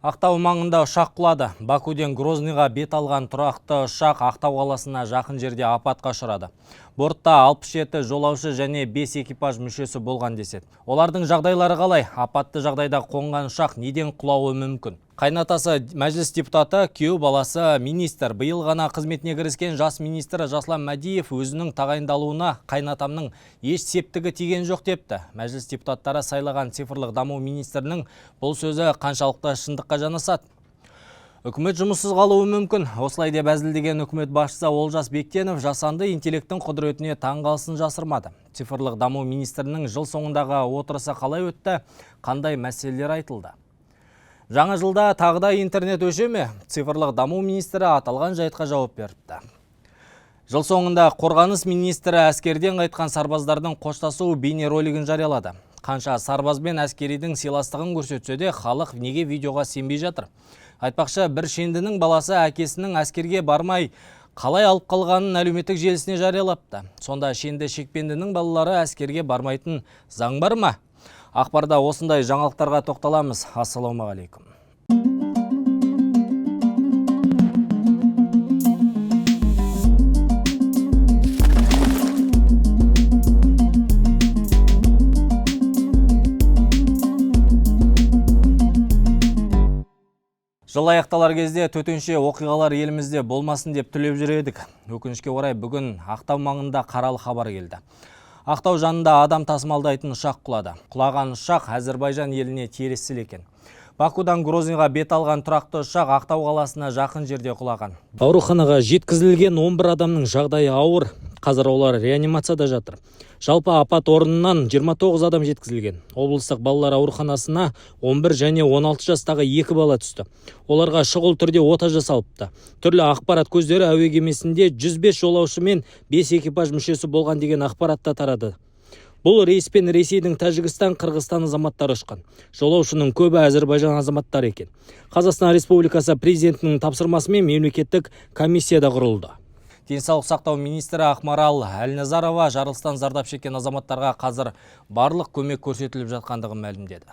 Ақтау маңында ұшақ құлады. Бакуден Грозныйға бет алған тұрақты ұшақ Ақтау қаласына жақын жерде апатқа ұшырады. Бортта 67 жолаушы және 5 экипаж мүшесі болған деседі. Олардың жағдайлары қалай? Апатты жағдайда қонған ұшақ неден құлауы мүмкін? Қайнатасы мәжіліс депутаты, күйеу баласы министр. Биыл ғана қызметіне кіріскен жас министр Жаслан Мәдиев өзінің тағайындалуына қайнатамның еш септігі тиген жоқ депті. Мәжіліс депутаттары сайлаған цифрлық даму министрінің бұл сөзі қаншалықты шындыққа жанасады? Үкімет жұмыссыз қалуы мүмкін. Осылай деп әзілдеген үкімет басшысы Олжас Бектенов жасанды интеллекттің құдіретіне таңғалысын жасырмады. Цифрлық даму министрінің жыл соңындағы отырысы қалай өтті, қандай мәселелер айтылды? Жаңа жылда тағыда интернет өше ме? Цифрлық даму министрі аталған жайтқа жауап беріпті. Жыл соңында қорғаныс министрі әскерден қайтқан сарбаздардың қоштасу бейнеролигін жариялады. Қанша сарбаз бен әскеридің сыйластығын көрсетсе де, халық неге видеоға сенбей жатыр? Айтпақшы, бір шендінің баласы әкесінің әскерге бармай қалай алып қалғанын әлеуметтік желісіне жариялапты. Сонда шенді шекпендінің балалары әскерге бармайтын заң бар ма? Ақпарда осындай жаңалықтарға тоқталамыз. Ассалаумағалейкум. Жыл аяқталар кезде төтенше оқиғалар елімізде болмасын деп тілеп жүредік. Өкінішке орай бүгін Ақтау маңында қаралы хабар келді. Ақтау жанында адам тасымалдайтын ұшақ құлады. Құлаған ұшақ Әзербайжан еліне тиесілі екен. Бакудан Грозныйға бет алған тұрақты ұшақ Ақтау қаласына жақын жерде құлаған. Ауруханаға жеткізілген 11 адамның жағдайы ауыр. Қазір олар реанимацияда жатыр. Жалпы апат орнынан 29 адам жеткізілген. Облыстық балалар ауруханасына 11 және 16 жастағы 2 бала түсті. Оларға шұғыл түрде ота жасалыпты. Түрлі ақпарат көздері әуе кемесінде 105 жолаушы мен 5 экипаж мүшесі болған деген ақпаратта тарады. Бұл рейспен Ресейдің Тәжікстан, Қырғызстан азаматтары ұшқан. Жолаушының көбі Әзербайжан азаматтары екен. Қазақстан Республикасы президентінің тапсырмасымен мемлекеттік комиссияда құрылды. Денсаулық сақтау министрі Ақмарал Әлназарова жарылыстан зардап шеккен азаматтарға қазір барлық көмек көрсетіліп жатқандығын мәлімдеді.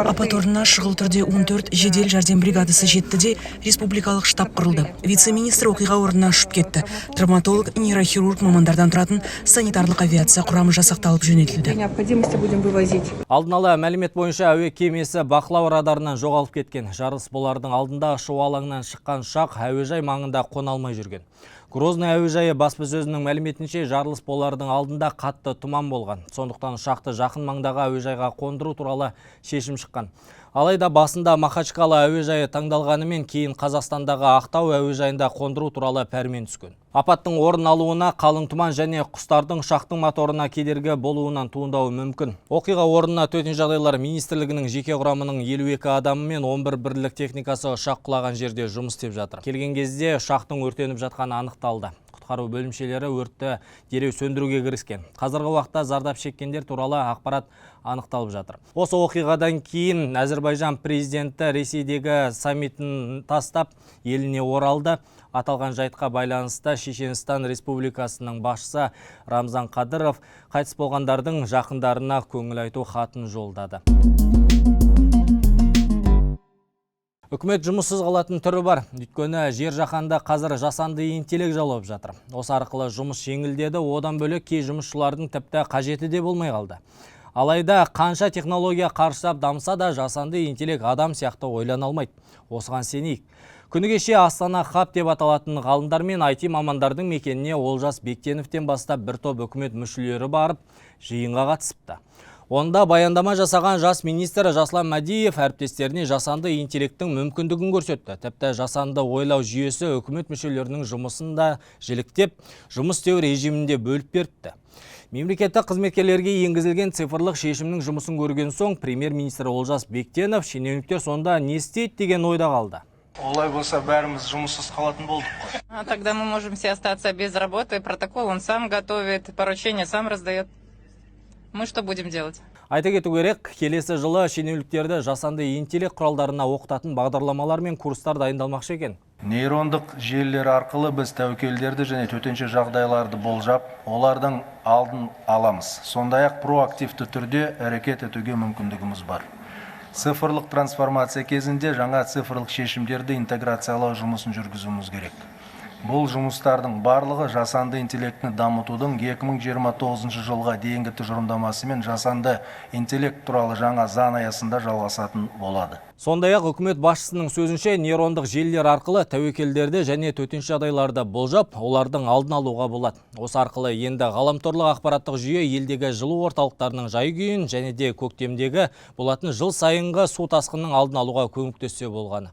Апат орнына шұғыл түрде 14 жедел жәрдем бригадасы жетті де республикалық штаб құрылды. Вице-министр оқиға орнына ұшып кетті. Травматолог, нейрохирург мамандардан тұратын санитарлық авиация құрамы жасақталып жөнелтілді. Алдын ала мәлімет бойынша әуе кемесі бақылау радарынан жоғалып кеткен. Жарылыс болардың алдында ұшу алаңынан шыққан ұшақ әуежай маңында қона алмай жүрген. Грозный әуежайы баспасөзінің мәліметінше жарылыс болардың алдында қатты тұман болған. Сондықтан ұшақты жақын маңдағы әуежайға қондыру туралы шешім шыққан. Алайда басында Махачкала әуежайы таңдалғанымен кейін Қазақстандағы Ақтау әуежайында қондыру туралы пәрмен түскен. Апаттың орын алуына қалың тұман және құстардың ұшақтың моторына кедергі болуынан туындауы мүмкін. Оқиға орнына төтенше жағдайлар министрлігінің жеке құрамының 52 адамы мен 11 бірлік техникасы ұшақ құлаған жерде жұмыс істеп жатыр. Келген кезде ұшақтың өртеніп жатқаны анықталды. Құтқару бөлімшелері өртті дереу сөндіруге кіріскен. Қазіргі уақытта зардап шеккендер туралы ақпарат анықталып жатыр. Осы оқиғадан кейін Әзербайжан президенті Ресейдегі саммитін тастап еліне оралды. Аталған жайтқа байланысты Шешенстан Республикасының басшысы Рамзан Қадыров қайтыс болғандардың жақындарына көңіл айту хатын жолдады. Үкімет жұмыссыз қалатын түрі бар. Өйткені жер жаһанда қазір жасанды интеллект жаулап жатыр. Осы арқылы жұмыс жеңілдеді, одан бөлек кей жұмысшылардың тіпті қажеті де болмай қалды. Алайда қанша технология қарыштап дамыса да жасанды интеллект адам сияқты ойлана алмайды. Осыған сенейік. Күні кеше Астана хаб деп аталатын ғалымдар мен IT мамандардың мекеніне Олжас Бектеновтен бастап бір топ үкімет мүшелері барып жиынға қатысыпты. Онда баяндама жасаған жас министр Жаслан Мәдиев әріптестеріне жасанды интеллекттің мүмкіндігін көрсетті. Тіпті жасанды ойлау жүйесі үкімет мүшелерінің жұмысында жіліктеп, жұмыс істеу режимінде бөліп беріпті. Мемлекеттік қызметкерлерге енгізілген цифрлық шешімнің жұмысын көрген соң премьер-министр Олжас Бектенов шенеуніктер сонда не істейді деген ойда қалды. Олай болса бәріміз жұмыссыз қалатын болдық қой. Тогда мы можем все остаться без работы. Протокол он сам готовит, поручение сам раздает. Мы что будем делать? Айта кету керек, келесі жылы шенеуніктерді жасанды интеллект құралдарына оқытатын бағдарламалар мен курстар дайындалмақшы екен. Нейрондық желілер арқылы біз тәуекелдерді және төтенше жағдайларды болжап, олардың алдын аламыз. Сондай-ақ проактивті түрде әрекет етуге мүмкіндігіміз бар. Цифрлық трансформация кезінде жаңа цифрлық шешімдерді интеграциялау жұмысын жүргізуіміз керек. Бұл жұмыстардың барлығы жасанды интеллектіні дамытудың 2029 жылға дейінгі тұжырымдамасы мен жасанды интеллект туралы жаңа заң аясында жалғасатын болады. Сондай-ақ үкімет басшысының сөзінше нейрондық желілер арқылы тәуекелдерді және төтенше жағдайларды болжап, олардың алдын алуға болады. Осы арқылы енді ғаламторлық ақпараттық жүйе елдегі жылу орталықтарының жай-күйін және де көктемдегі болатын жыл сайынғы су тасқынының алдын алуға көмектессе болғаны.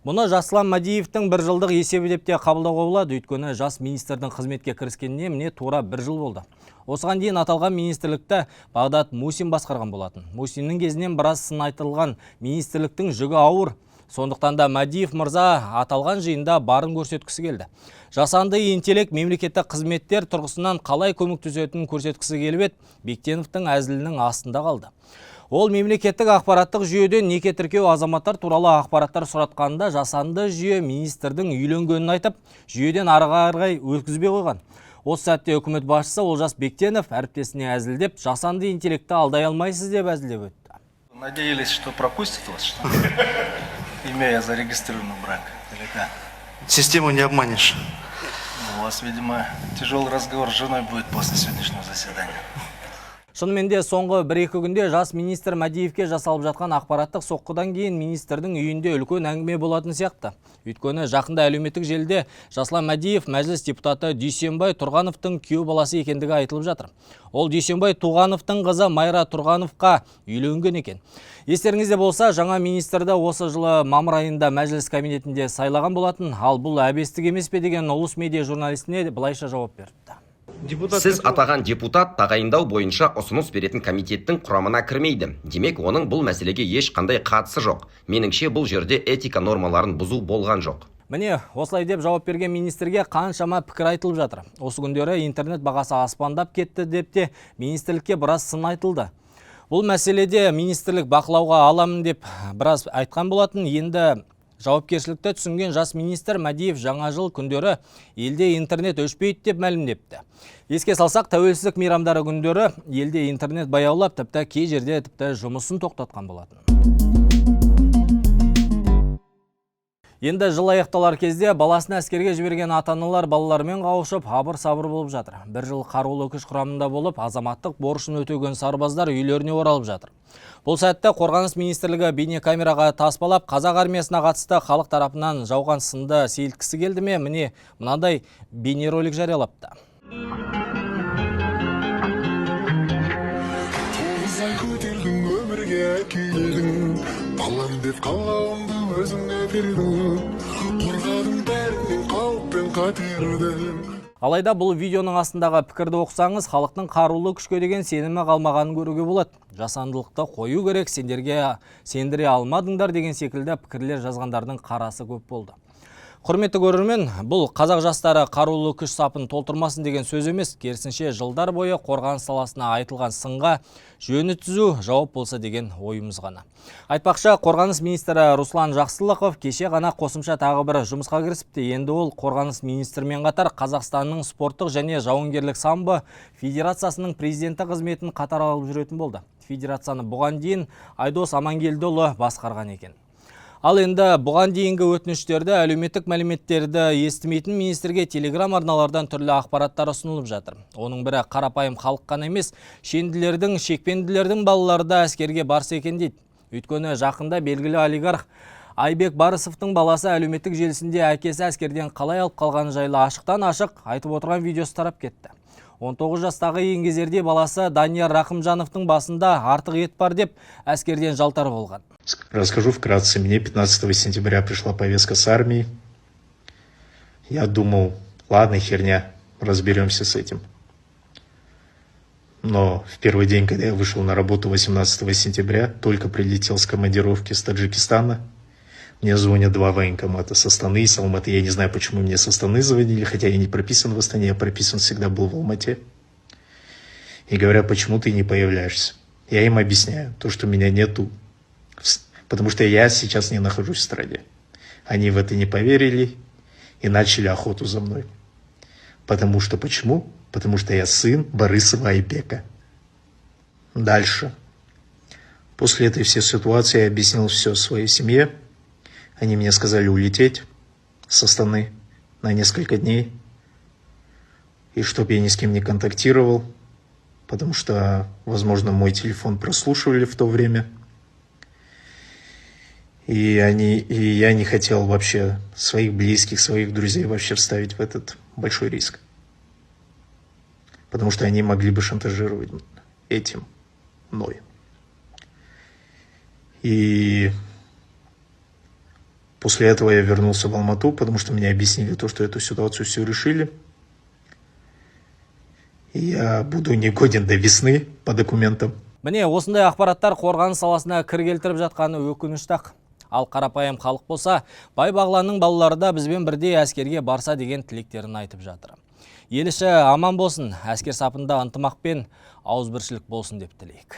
Мұны Жасұлан Мәдиевтің бір жылдық есебі деп те қабылдауға болады, өйткені жас министрдің қызметке кіріскеніне міне тура бір жыл болды. Осыған дейін аталған министрлікті Бағдат Мусин басқарған болатын. Мусиннің кезінен біраз сын айтылған, министрліктің жүгі ауыр. Сондықтан да Мәдиев мырза аталған жиында барын көрсеткісі келді. Жасанды интеллект мемлекеттік қызметтер тұрғысынан қалай көмектесетінін көрсеткісі келіп еді, Бектеновтің әзілінің астында қалды. Ол мемлекеттік ақпараттық жүйеден неке тіркеу азаматтар туралы ақпараттар сұратқанда жасанды жүйе министрдің үйленгенін айтып, жүйеден ары-қарай өткізбей қойған. Осы сәтте үкімет басшысы Олжас Бектенов әріптесіне әзілдеп, жасанды интеллектті алдай алмайсыз деп әзілдеп өтті. Надеялись, что пропустят вас, что ли? Имея зарегистрированный брак. Или как? Систему не обманешь. У вас, видимо, тяжелый разговор с женой будет после сегодняшнего заседания. Шынымен де соңғы 1-2 күнде жас министр Мәдиевке жасалып жатқан ақпараттық соққыдан кейін министрдің үйінде үлкен әңгіме болатын сияқты. Өйткені жақында әлеуметтік желіде Жасұлан Мәдиев мәжіліс депутаты Дүйсенбай Тұрғановтың күйеу баласы екендігі айтылып жатыр. Ол Дүйсенбай Тұрғановтың қызы Майра Тұрғановқа үйленген екен. Естеріңізде болса, жаңа министрді осы жылы мамыр айында мәжіліс кабинетінде сайлаған болатын, ал бұл әбестік емес пе деген Улус медиа журналистіне былайша жауап берді. Сіз атаған депутат тағайындау бойынша ұсыныс беретін комитеттің құрамына кірмейді. Демек, оның бұл мәселеге ешқандай қатысы жоқ. Меніңше, бұл жерде этика нормаларын бұзу болған жоқ. Міне, осылай деп жауап берген министрге қаншама пікір айтылып жатыр. Осы күндері интернет бағасы аспандап кетті деп те министрлікке біраз сын айтылды. Бұл мәселеде министрлік бақылауға аламын деп біраз айтқан болатын. Енді жауапкершілікті түсінген жас министр Мәдиев жаңа жыл күндері елде интернет өшпейді деп мәлімдепті. Еске салсақ, тәуелсіздік мейрамдары күндері елде интернет баяулап, тіпті кей жерде тіпті жұмысын тоқтатқан болатын. Енді жыл аяқталар кезде баласын әскерге жіберген ата-аналар балалармен қауышып абыр-сабыр болып жатыр. Бір жыл қарулы күш құрамында болып, азаматтық борышын өтеген сарбаздар үйлеріне оралып жатыр. Бұл сәтте Қорғаныс министрлігі бейнекамераға таспалап, қазақ армиясына қатысты халық тарапынан жауған сынды сейілткісі келді ме? Міне мынандай бейнеролик жариялапты. Алайда бұл видеоның астындағы пікірді оқысаңыз, халықтың қарулы күшке деген сенімі қалмағанын көруге болады. Жасандылықты қою керек, сендерге сендіре алмадыңдар деген секілді пікірлер жазғандардың қарасы көп болды. Құрметті көрермен, бұл қазақ жастары қарулы күш сапын толтырмасын деген сөз емес, керісінше жылдар бойы қорғаныс саласына айтылған сынға жөні түзу жауап болса деген ойымыз ғана. Айтпақшы, Қорғаныс министрі Руслан Жақсылықов кеше ғана қосымша тағы бір жұмысқа кірісіпті. Енді ол Қорғаныс министрімен қатар Қазақстанның спорттық және жауынгерлік самбо федерациясының президенті қызметін қатар алып жүретін болды. Федерацияны бұған дейін Айдос Амангелдіұлы басқарған екен. Ал енді бұған дейінгі өтініштерді, әлеуметтік мәліметтерді естімейтін министрге телеграм арналардан түрлі ақпараттар ұсынылып жатыр. Оның бірі қарапайым халық қана емес, шенділердің, шекпенділердің балалары да әскерге барса екен дейді. Өйткені жақында белгілі олигарх Айбек Барысовтың баласы әлеуметтік желісінде әкесі әскерден қалай алып қалғаны жайлы ашықтан-ашық айтып отырған видеосы тарап кетті. 19 жастағы еңгезерде баласы Данияр Рахымжановтың басында артық ет бар деп әскерден жалтарып болған. Расскажу вкратце. Мне 15 сентября пришла повестка с армии. Я думал, ладно, херня, разберемся с этим. Но в первый день, когда я вышел на работу 18 сентября, только прилетел с командировки с Таджикистана, мне звонят два военкомата с Астаны и с Алматы. Я не знаю, почему мне с Астаны звонили, хотя я не прописан в Астане, я прописан всегда был в Алмате. И говорят, почему ты не появляешься? Я им объясняю, то, что меня нету, потому что я сейчас не нахожусь в стране. Они в это не поверили и начали охоту за мной. Потому что почему? Потому что я сын Борисова Айбека. Дальше. После этой всей ситуации я объяснил все своей семье. Они мне сказали улететь с Астаны на несколько дней. И чтобы я ни с кем не контактировал, потому что, возможно, мой телефон прослушивали в то время. И я не хотел вообще своих близких, своих друзей вообще вставить в этот большой риск. Потому что они могли бы шантажировать этим мной. И после этого я вернулся в Алмату, потому что мне объяснили то, что эту ситуацию все решили. И я буду негоден до весны по документам. Міне осындай ақпараттар қорғаныс саласына кір келтіріп жатқаны өкінішті-ақ. Ал қарапайым халық болса, бай бағланның балалары да бізбен бірдей әскерге барса деген тілектерін айтып жатыр. Ел іші аман болсын, әскер сапында ынтымақ пен ауызбіршілік болсын деп тілейік.